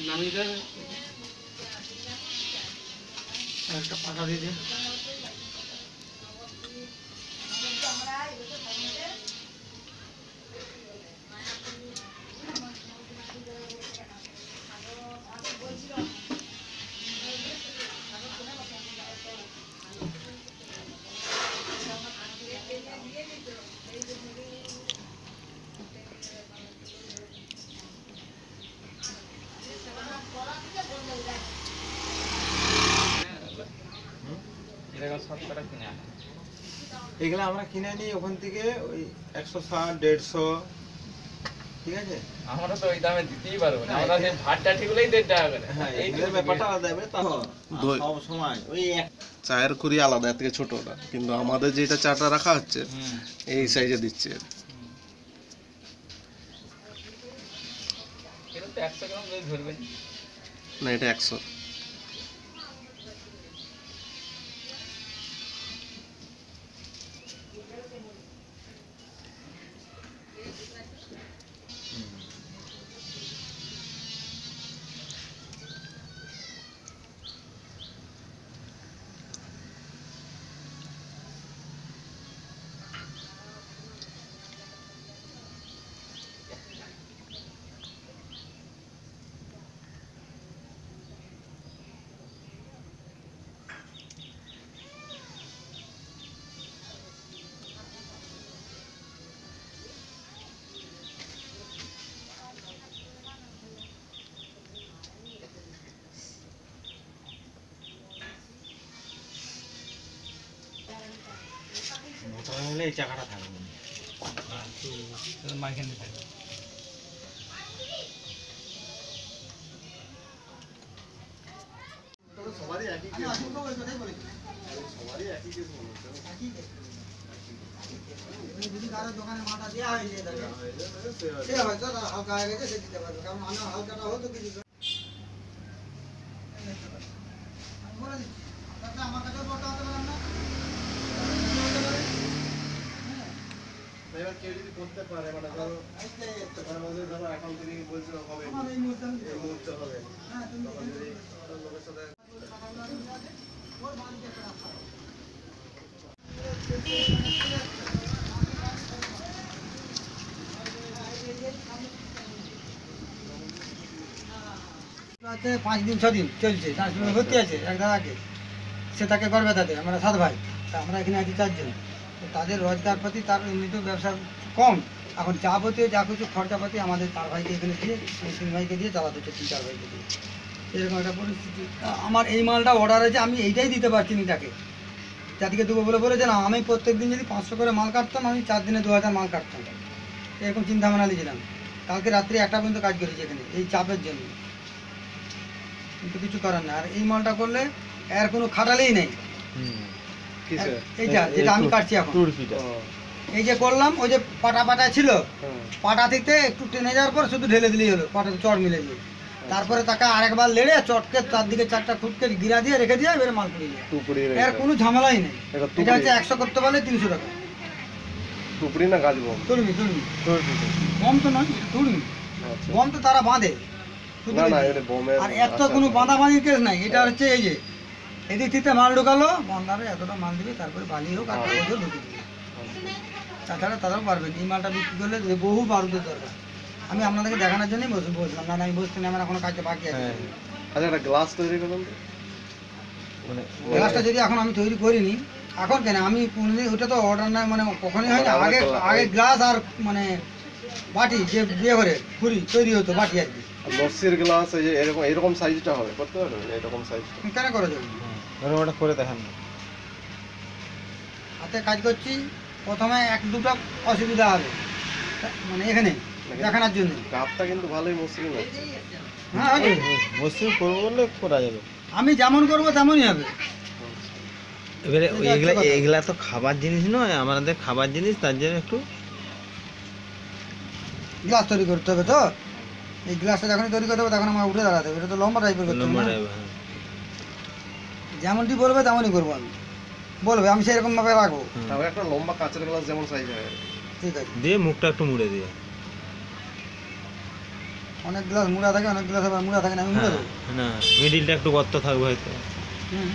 নামিয়ে দেবে একটা পাতা দিয়ে দে। এগুলো আমরা কিনে আনি ওখান থেকে ওই 160 150, ঠিক আছে। আমরা তো ওই দামে দিতেই পারবো না, আমরা যে ভাতটা ঠিক হলেই 1.5 টাকা করে। হ্যাঁ এই ব্যাপারটা আলাদা হবে তো সব সময় ওই চায়ের কুড়ি আলাদা, এর থেকে ছোটটা, কিন্তু আমাদের যেটা চাটা রাখা হচ্ছে এই সাইজে দিচ্ছে। এটা তো 100 গ্রাম দই ধরবেন না, এটা 100। মোটা হলে এই চাকাটা থাকবে না, মাইখানে থাকবে। সবারই একই কেস, সবারই একই কেস মনে হচ্ছে। যদি কারো দোকানে মাটা দেওয়া হয়ে যায় তাহলে সে হয়তো হালকা হয়ে গেছে, সে দিতে পারবে, কারণ মানে হালকাটা হতো কিছু বলে দিচ্ছি। তাতে আমার কাছেও বড়টা হতে পারেন না, এবার কেউ যদি করতে পারে, মানে ধরো ধরো এখন তুমি বলছো হবে, আমার এই মুহূর্তে এই মুহূর্তে হবে, হ্যাঁ তুমি তখন যদি লোকের সাথে ওর বাড়িতে একটা রাস্তা আছে। আছে 5 দিন 6 দিন চলছে, তার সঙ্গে ভর্তি আছে এক দাদাকে, সে তাকে গড় ব্যথাতে, আমরা 7 ভাই, তা আমরা এখানে আছি 4 জন। তো তাদের রোজগারপাতি তার এমনিতেও ব্যবসা কম, এখন যাবতীয় যা কিছু খরচাপাতি আমাদের 4 ভাইকে এখানে দিয়ে 3 ভাইকে দিয়ে চালাতে হচ্ছে, 3-4 ভাইকে দিয়ে, এরকম একটা পরিস্থিতি। তা আমার এই মালটা অর্ডার আছে, আমি এইটাই দিতে পারছি না তাকে, যাদিকে দেবো বলে বলেছে না, আমি প্রত্যেক দিন যদি 500 করে মাল কাটতাম, আমি 4 দিনে 2000 মাল কাটতাম, এরকম চিন্তা ভাবনা নিয়েছিলাম। কালকে রাত্রি 1টা পর্যন্ত কাজ করেছি এখানে এই চাপের জন্য, কিন্তু কিছু করার না। আর এই মালটা করলে এর কোনো খাটালেই নেই। এইটা যেটা আমি কাটছি এখন, এই যে করলাম, ওই যে পাটা ছিল, পাটা থেকে একটু টেনে যাওয়ার পর শুধু ঢেলে দিলেই হলো, পাটাতে চট মিলে দিয়ে, তারপরে তাকে আরেকবার লেড়ে চটকে চারদিকে 4টা খুঁটকে গিরা দিয়ে রেখে দিয়ে এবারে মাল পুড়িয়ে যায়, এর কোনো ঝামেলাই নেই। এটা হচ্ছে 100 করতে পারলে 300 টাকা। টুকরি না গাছ বম? তুলবি বম তো নয়, তুলবি বম তো তারা বাঁধে, না না, এটা বমের। আর এত কোনো বাঁধাবাঁধির কেস নাই। এটা হচ্ছে এই যে এদিক থেকে মাল ঢোকালো, বন্ধারে এতটা মাল দিবে, তারপরে বালি হোক আর কাগজ হোক ঢুকে দিবে, তাছাড়া তারাও পারবেন। এই মালটা বিক্রি করলে বহু বারুদের দরকার। আমি আপনাদেরকে দেখানোর জন্যই বসলাম, না আমি বসতে আমার এখনো কাজটা বাকি আছে। আচ্ছা, একটা গ্লাস তৈরি করুন তো, মানে গ্লাসটা যদি এখন আমি তৈরি করিনি, এখন কেন আমি কোনদিন ওটা তো অর্ডার নাই, মানে কখনই হয় না। আগে গ্লাস আর মানে বাটি যে বিয়ে করে খুরি তৈরি হতো, বাটি আর কি। লস্যির গ্লাস এই যে এরকম সাইজটা হবে, করতে পারবেন এরকম সাইজ? কেন করা যাবে, ওটা করে দেখান না। হাতে কাজ করছি, প্রথমে 1-2টা অসুবিধা হবে, মানে এখানে দেখানোর জন্য। কাপটা কিন্তু ভালোই মসৃণ হচ্ছে। হ্যাঁ মসৃণ করবো বললে করা যাবে, আমি যেমন করবো তেমনই হবে। এবারে এগুলা তো খাবার জিনিস নয়, আমাদের খাবার জিনিস, তার জন্য একটু গ্লাস তৈরি করতে হবে। তো এই গ্লাসটা যখন তৈরি করতে হবে তখন আমার উঠে দাঁড়াতে হবে, এটা তো লম্বা টাইপের করতে হবে না? যেমনটি বলবে তেমনই করবো আমি, বলবে আমি সেরকম ভাবে রাখবো। তারপরে একটা লম্বা কাঁচের গ্লাস যেমন সাইজ হয়, ঠিক আছে, দিয়ে মুখটা একটু মুড়ে দিয়ে, এই যে যেটা যেটা করতে হবে, মানে এরকম সাইজ। এটা হচ্ছে এই যে, এদিক থেকে মাল ঢোকালো, বন্ধারে এতটা মাল দিবে, তারপরে তাকে আরেকবার লেড়ে চটকে চারদিকে 4টা খুঁটকে গিরা দিয়ে রেখে দিয়ে এবারে মাল পুড়িয়ে যায়, এর কোনো ঝামেলাই নেই। এটা হচ্ছে 100 করতে পারলে 300 টাকা। অনেক গ্লাস মুড়া থাকে, অনেক গ্লাস আবার মুড়া থাকে না, আমি মুড়ে দেবো। না মিডিলটা একটু গর্ত থাকবে হয়তো। হুম।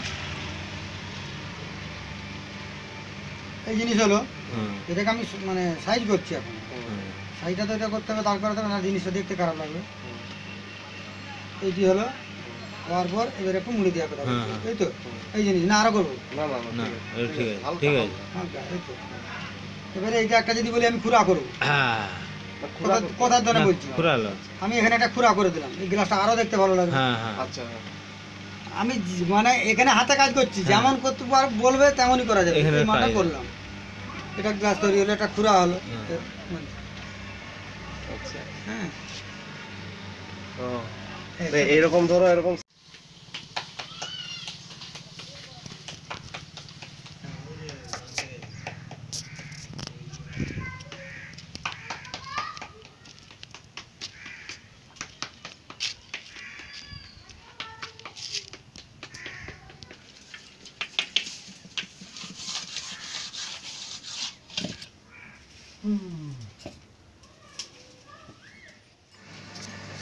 এই জিনিস হলো, হুম, এটাকে আমি মানে সাইজ করছি এখন। হুম, সাইজটা তো এটা করতে হবে, দাঁড় করাতে হবে না, জিনিসটা দেখতে খারাপ লাগবে। এইটি হলো হওয়ার পর এবার একটু মুড়ি দেওয়া কথা হ্যাঁ, বলছি। হ্যাঁ। এই তো এই জিনিস না আরো করবো না না না না এটা ঠিক আছে, হালকা, ঠিক আছে। হালকা, এই তো। এবারে এইটা একটা যদি বলি আমি খুরা করবো, হ্যাঁ কথার দ্বারা না, বলছি, ফুরালো। আমি এখানে একটা খুরা করে দিলাম, এই গ্লাসটা আরো দেখতে ভালো লাগবে। হ্যাঁ হ্যাঁ আচ্ছা আমি মানে এখানে হাতে কাজ করছি, হ্যাঁ। যেমন করতে বলবে তেমনই করা যাবে। এখানে এই মানটা কাজ। করলাম, এটা গ্লাস তৈরি হলো, একটা খুরা হলো। হ্যাঁ। আচ্ছা হ্যাঁ, ও এরকম ধরো এরকম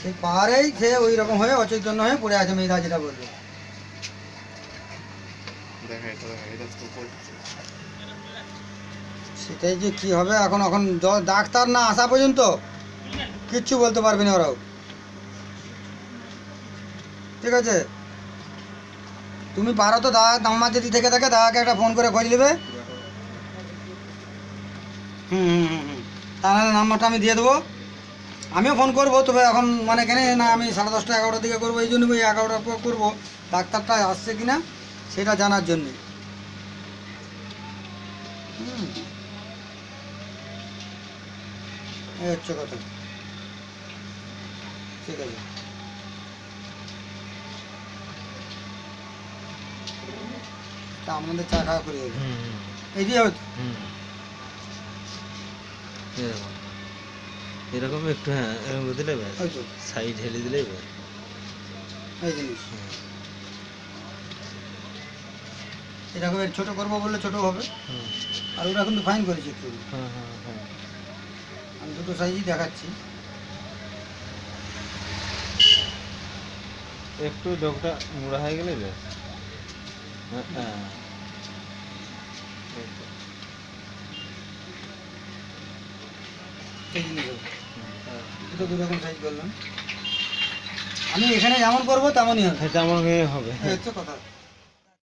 সেই পাহাড়েই সে ওই রকম হয়ে অচৈতন্য হয়ে পড়ে আছে, মেয়েরা যেটা বললো। দেখা এটা তো পড়ছে। সেটাই যে কি হবে এখন, এখন ডাক্তার না আসা পর্যন্ত কিচ্ছু বলতে পারবে না ওরাও। ঠিক আছে, তুমি পারো তো আমার যদি থেকে থাকে দাদাকে একটা ফোন করে খোঁজ নেবে। তা নাহলে নাম্বারটা আমি দিয়ে দেবো, আমিও ফোন করবো, তবে এখন মানে কেন না আমি 10:30 11টার দিকে করবো, এই জন্য ওই 11টার পর করবো, ডাক্তারটা আসছে কিনা সেটা জানার জন্যে। এই হচ্ছে কথা। ঠিক আছে, তা আমাদের চা খাওয়া করে যাবে। হুম, হুম, এই যে হচ্ছে হুম। এরকম এরকম একটু, হ্যাঁ এরকম দিলে ব্যাস, ওই তো সাইড ঢেলে দিলেই ব্যাস। এই জিনিস, হুম, এরকম ছোটো করবো বললে ছোটো হবে, হুম, আর ওরা কিন্তু ফাইন করেছে একটু। হ্যাঁ হ্যাঁ হ্যাঁ। আমি দুটো সাইজই দেখাচ্ছি। একটু ডগটা মোড়া হয়ে গেলেই ব্যাস। হ্যাঁ হ্যাঁ। এই জিনিস হবে, দুটো দুরকম সাইজ করলাম। আমি এখানে যেমন করবো তেমনই হবে, এটা আমার মেয়ে হবে। এই হচ্ছে কথা।